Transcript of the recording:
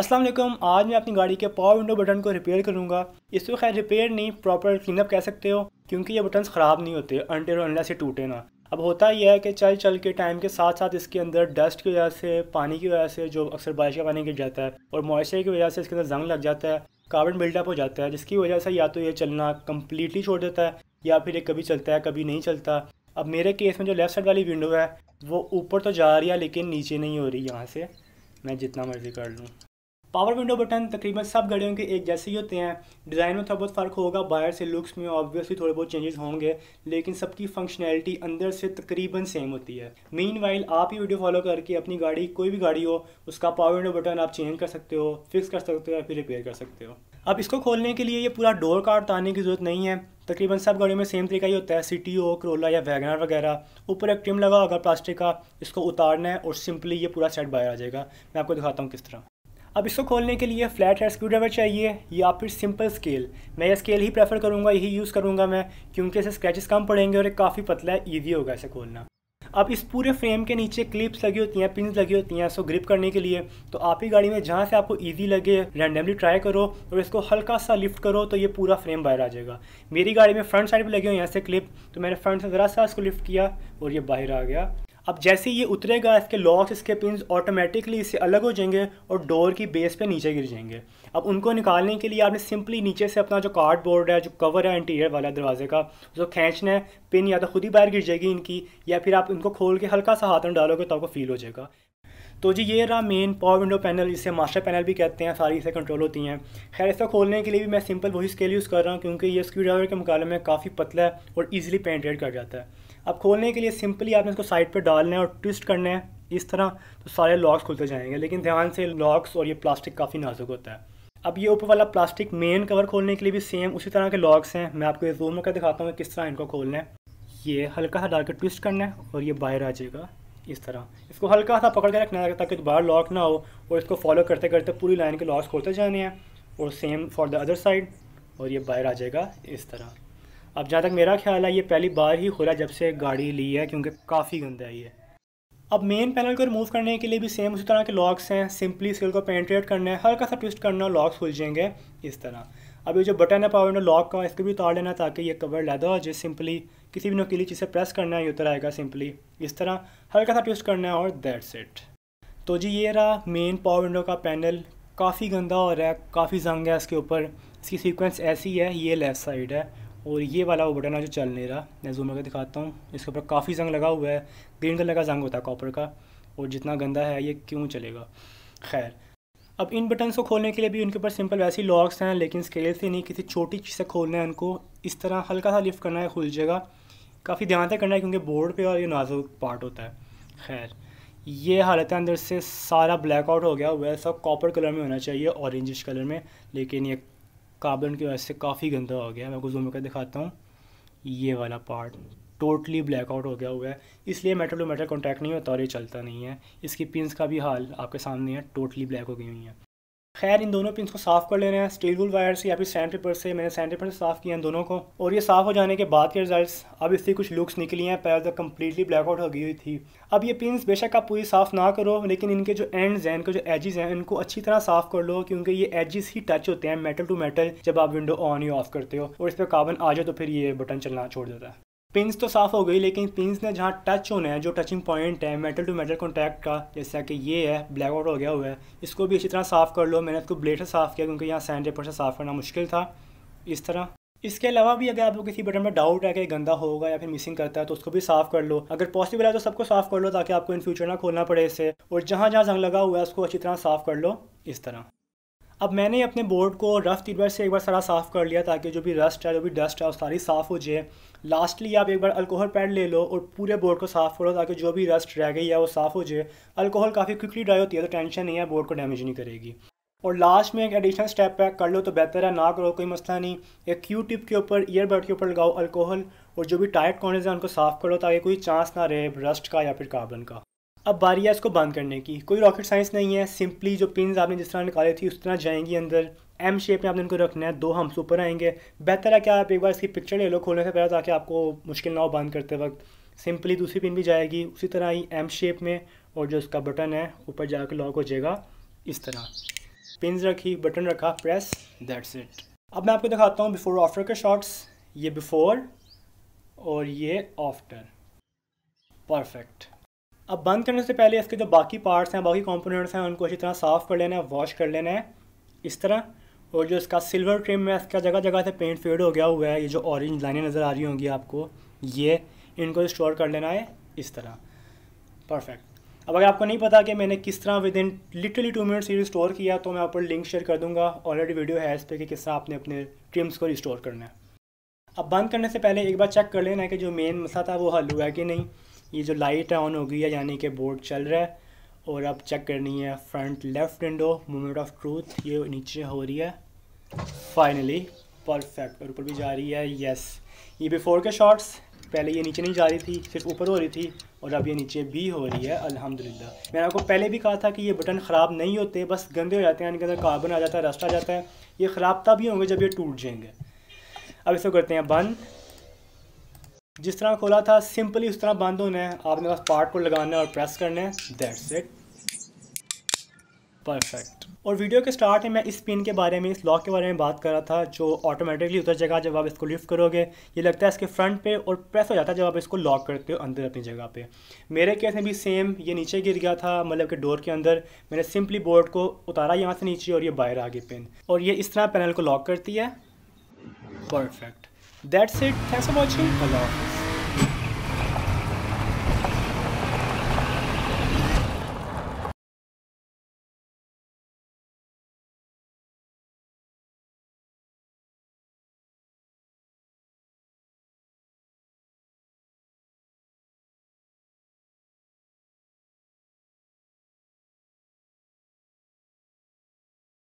अस्सलाम वालेकुम। आज मैं अपनी गाड़ी के पावर विंडो बटन को रिपेयर करूंगा। इसको खैर रिपेयर नहीं, प्रॉपर क्लीनअप कह सकते हो, क्योंकि ये बटन्स ख़राब नहीं होते अनटिल और अनलेस ये टूटे ना। अब होता यह है कि चल चल के टाइम के साथ साथ इसके अंदर डस्ट की वजह से, पानी की वजह से, जो अक्सर बारिश का पानी गिर जाता है, और मॉइस्चर की वजह से इसके अंदर जंग लग जाता है, कार्बन बिल्डअप हो जाता है, जिसकी वजह से या तो ये चलना कम्प्लीटली छोड़ देता है या फिर ये कभी चलता है कभी नहीं चलता। अब मेरे केस में जो लेफ़्ट साइड वाली विंडो है वो ऊपर तो जा रही है लेकिन नीचे नहीं हो रही। यहाँ से मैं जितना मर्ज़ी कर लूँ। पावर विंडो बटन तकरीबन सब गाड़ियों के एक जैसे ही होते हैं। डिज़ाइन में थोड़ा बहुत फ़र्क होगा, बाहर से लुक्स में ऑब्वियसली थोड़े बहुत चेंजेस होंगे, लेकिन सबकी फंक्शनैलिटी अंदर से तकरीबन सेम होती है। मीनवाइल आप ही वीडियो फॉलो करके अपनी गाड़ी, कोई भी गाड़ी हो, उसका पावर विंडो बटन आप चेंज कर सकते हो, फिक्स कर सकते हो या फिर रिपेयर कर सकते हो। अब इसको खोलने के लिए ये पूरा डोर कार्ड उतारने की ज़रूरत नहीं है। तकरीबन सब गाड़ियों में सेम तरीका ही होता है। सिटी हो, करोला या वैगनर वगैरह, ऊपर एक ट्रिम लगा होगा प्लास्टिक का, इसको उतारना है और सिंपली ये पूरा सेट बाहर आ जाएगा। मैं आपको दिखाता हूँ किस तरह। अब इसको खोलने के लिए फ्लैट हेड स्क्रू ड्राइवर चाहिए या फिर सिंपल स्केल। मैं ये स्केल ही प्रेफर करूँगा, यही यूज़ करूँगा मैं, क्योंकि इसे स्क्रैचेस कम पड़ेंगे और ये काफ़ी पतला है, ईजी होगा इसे खोलना। अब इस पूरे फ्रेम के नीचे क्लिप्स लगी होती हैं, पिन्स लगी होती हैं इसको ग्रिप करने के लिए। तो आप ही गाड़ी में जहाँ से आपको ईजी लगे रैंडमली ट्राई करो और इसको हल्का सा लिफ्ट करो तो ये पूरा फ्रेम बाहर आ जाएगा। मेरी गाड़ी में फ्रंट साइड पर लगे हुए हैं ऐसे क्लिप, तो मैंने फ्रंट से ज़रा सा इसको लिफ्ट किया और ये बाहर आ गया। अब जैसे ये उतरेगा इसके लॉक्स, इसके पिन्स ऑटोमेटिकली इससे अलग हो जाएंगे और डोर की बेस पे नीचे गिर जाएंगे। अब उनको निकालने के लिए आपने सिंपली नीचे से अपना जो कार्डबोर्ड है, जो कवर है इंटीरियर वाला दरवाजे का, उसको खींचना है। पिन या तो खुद ही बाहर गिर जाएगी इनकी, या फिर आप इनको खोल के हल्का सा हाथ में डालोगे तो आपको फील हो जाएगा। तो जी ये रहा मेन पावर विंडो पैनल, इसे मास्टर पैनल भी कहते हैं, सारी इसे कंट्रोल होती हैं। खैर इसको खोलने के लिए भी मैं सिंपल वही स्केल यूज़ कर रहा हूँ, क्योंकि ये स्क्रू ड्राइवर के मुकाबले में काफ़ी पतला है और ईजिली पेनिट्रेट कर जाता है। अब खोलने के लिए सिंपली आपने इसको साइड पे डालना है और ट्विस्ट करना है इस तरह, तो सारे लॉक्स खुलते जाएंगे। लेकिन ध्यान से, लॉक्स और ये प्लास्टिक काफ़ी नाजुक होता है। अब ये ऊपर वाला प्लास्टिक मेन कवर खोलने के लिए भी सेम उसी तरह के लॉक्स हैं। मैं आपको जूम करके दिखाता हूँ किस तरह इनको खोलना है। ये हल्का सा डाल के ट्विस्ट करना है और ये बाहर आ जाएगा इस तरह। इसको हल्का सा पकड़ के रखना है ताकि दोबारा लॉक ना हो, और इसको फॉलो करते करते पूरी लाइन के लॉक्स खोलते जाने हैं और same for the other side, और ये बाहर आ जाएगा इस तरह। अब जहाँ तक मेरा ख्याल है ये पहली बार ही खुला जब से गाड़ी ली है, क्योंकि काफ़ी गंदा है ये। अब मेन पैनल को रिमूव करने के लिए भी सेम उसी तरह के लॉक्स हैं। सिंपली स्केल को पेनिट्रेट करना है, हल्का सा ट्विस्ट करना, लॉक्स खुल जाएंगे इस तरह। अब ये जो बटन है पावर विंडो लॉक का, इसको भी उतार लेना ताकि ये कवर लैदा हो जाए। सिंपली किसी भी नुकीली चीज़ से प्रेस करना है, ये उतर आएगा सिंपली इस तरह, हल्का सा ट्विस्ट करना है और दैट्स इट। तो जी ये रहा मेन पावर विंडो का पैनल। काफ़ी गंदा हो रहा है, काफ़ी जंग है इसके ऊपर। इसकी सीक्वेंस ऐसी है, ये लेफ़्ट साइड है और ये वाला वो बटन है जो चल नहीं रहा। मैं जूम करके दिखाता हूँ, इसके ऊपर काफ़ी जंग लगा हुआ है, ग्रीन कलर का जंग होता है कॉपर का, और जितना गंदा है ये क्यों चलेगा। खैर अब इन बटन्स को खोलने के लिए भी उनके ऊपर सिंपल वैसे ही लॉक्स हैं, लेकिन स्केल से नहीं, किसी छोटी चीज़ से खोलना है उनको। इस तरह हल्का सा लिफ्ट करना है, खुल जाएगा। काफ़ी ध्यान से करना है क्योंकि बोर्ड पे और ये नाजुक पार्ट होता है। खैर ये हालत है, अंदर से सारा ब्लैकआउट हो गया हुआ है, सब कॉपर कलर में होना चाहिए, ऑरेंजिश कलर में, लेकिन ये कार्बन की वजह से काफ़ी गंदा हो गया है। मैं आपको जूम करके दिखाता हूँ, ये वाला पार्ट टोटली ब्लैकआउट हो गया हुआ है, इसलिए मेटल टू मेटल कॉन्टैक्ट नहीं होता और ये चलता नहीं है। इसकी पिन्स का भी हाल आपके सामने है, टोटली ब्लैक हो गई हुई हैं। खैर इन दोनों पिन्स को साफ़ कर लेना है स्टील वूल वायर से या फिर सैंड पेपर से। मैंने सैंड पेपर से साफ़ किया इन दोनों को, और ये साफ़ हो जाने के बाद के रिजल्ट्स। अब इससे कुछ लुक्स निकली हैं, पहले तो कम्प्लीटली ब्लैकआउट हो गई हुई थी। अब ये पिन्स बेशक आप पूरी साफ़ ना करो, लेकिन इनके जो एंड्स हैं, इनके जो एजेस हैं, इनको अच्छी तरह साफ़ कर लो, क्योंकि ये एजेस ही टच होते हैं मेटल टू मेटल जब आप विंडो ऑन या ऑफ करते हो, और इस पर कार्बन आ जाए तो फिर ये बटन चलना छोड़ देता है। पिन्स तो साफ़ हो गई, लेकिन पिन्स ने जहाँ टच होना है, जो टचिंग पॉइंट है मेटल टू मेटल कॉन्टैक्ट का, जैसा कि ये है ब्लैकआउट हो गया हुआ है, इसको भी अच्छी तरह साफ़ कर लो। मैंने इसको ब्लेड से साफ़ किया क्योंकि यहाँ सैंड पेपर से साफ़ करना मुश्किल था इस तरह। इसके अलावा भी अगर आपको किसी बटन में डाउट है कि गंदा होगा या फिर मिसिंग करता है तो उसको भी साफ़ कर लो। अगर पॉसिबल है तो सबको साफ़ कर लो ताकि आपको इन फ्यूचर ना खोलना पड़े इसे। और जहाँ जहाँ जंग लगा हुआ है उसको अच्छी तरह साफ़ कर लो इस तरह। अब मैंने अपने बोर्ड को रफ तीबर से एक बार सारा साफ़ कर लिया ताकि जो भी रस्ट है, जो भी डस्ट है, वो सारी साफ़ हो जाए। लास्टली आप एक बार अल्कोहल पैड ले लो और पूरे बोर्ड को साफ़ करो ताकि जो भी रस्ट रह गई है वो साफ़ हो जाए। अल्कोहल काफ़ी क्विकली ड्राई होती है तो टेंशन नहीं है, बोर्ड को डैमेज नहीं करेगी। और लास्ट में एक एडिशनल स्टेप है, कर लो तो बेहतर है, ना करो कोई मसला नहीं। एक क्यू टिप के ऊपर, ईयरबड के ऊपर लगाओ अल्कोहल और जो भी टाइट कॉर्नर्स हैं उनको साफ़ करो ताकि कोई चांस ना रहे रस्ट का या फिर कार्बन का। अब बारी है इसको बंद करने की। कोई रॉकेट साइंस नहीं है, सिंपली जो पिन्स आपने जिस तरह निकाली थी उस तरह जाएंगी अंदर। एम शेप में आपने इनको रखना है, 2 हम्स ऊपर आएंगे। बेहतर है कि आप एक बार इसकी पिक्चर ले लो खोलने से पहले ताकि आपको मुश्किल ना हो बंद करते वक्त। सिंपली दूसरी पिन भी जाएगी उसी तरह ही एम शेप में, और जो इसका बटन है ऊपर जाकर लॉक हो जाएगा इस तरह। पिंस रखी, बटन रखा, प्रेस, दैट्स इट। अब मैं आपको दिखाता हूँ बिफोर आफ्टर के शॉट्स। ये बिफोर और ये आफ्टर, परफेक्ट। अब बंद करने से पहले इसके जो बाकी पार्ट्स हैं, बाकी कंपोनेंट्स हैं, उनको अच्छी तरह साफ़ कर लेना है, वॉश कर लेना है इस तरह। और जो इसका सिल्वर ट्रिम है, इसका जगह जगह से पेंट फेड हो गया हुआ है, ये जो ऑरेंज लाइनें नज़र आ रही होंगी आपको, ये इनको स्टोर कर लेना है इस तरह, परफेक्ट। अब अगर आपको नहीं पता कि मैंने किस तरह विद इन लिटरली 2 मिनट्स ये रिस्टोर किया, तो मैं आप पर लिंक शेयर कर दूंगा, ऑलरेडी वीडियो है इस पर कि किस तरह आपने अपने ट्रिम्स को रिस्टोर करना है। अब बंद करने से पहले एक बार चेक कर लेना है कि जो मेन मसला था वो हल हुआ है कि नहीं। ये जो लाइट है ऑन हो गई है, यानी कि बोर्ड चल रहा है। और अब चेक करनी है front left window, moment of truth, ये नीचे हो रही है फाइनली, परफेक्ट। और ऊपर भी जा रही है, यस। ये बिफोर के शॉट्स, पहले ये नीचे नहीं जा रही थी, सिर्फ ऊपर हो रही थी, और अब ये नीचे भी हो रही है, अल्हम्दुलिल्लाह। मैंने आपको पहले भी कहा था कि ये बटन ख़राब नहीं होते, बस गंदे हो जाते हैं, इनके अंदर कार्बन आ जाता है, रस्ट आ जाता है। ये ख़राब तभी होंगे जब ये टूट जाएंगे। अब इसको करते हैं बंद। जिस तरह खोला था सिंपली उस तरह बंद होना है। आपने बस पार्ट को लगाना है और प्रेस करना है, दैट्स इट, परफेक्ट। और वीडियो के स्टार्ट में मैं इस पिन के बारे में, इस लॉक के बारे में बात कर रहा था, जो ऑटोमेटिकली उतर जाएगा जब आप इसको लिफ्ट करोगे। ये लगता है इसके फ्रंट पे और प्रेस हो जाता है जब आप इसको लॉक करते हो अंदर अपनी जगह पे। मेरे केस में भी सेम, ये नीचे गिर गया था, मतलब कि डोर के अंदर। मैंने सिंपली बोर्ड को उतारा यहाँ से नीचे और ये बाहर आ गई पिन, और ये इस तरह पैनल को लॉक करती है, perfect. That's it, thanks for watching, अल्लाह हाफ़िज़।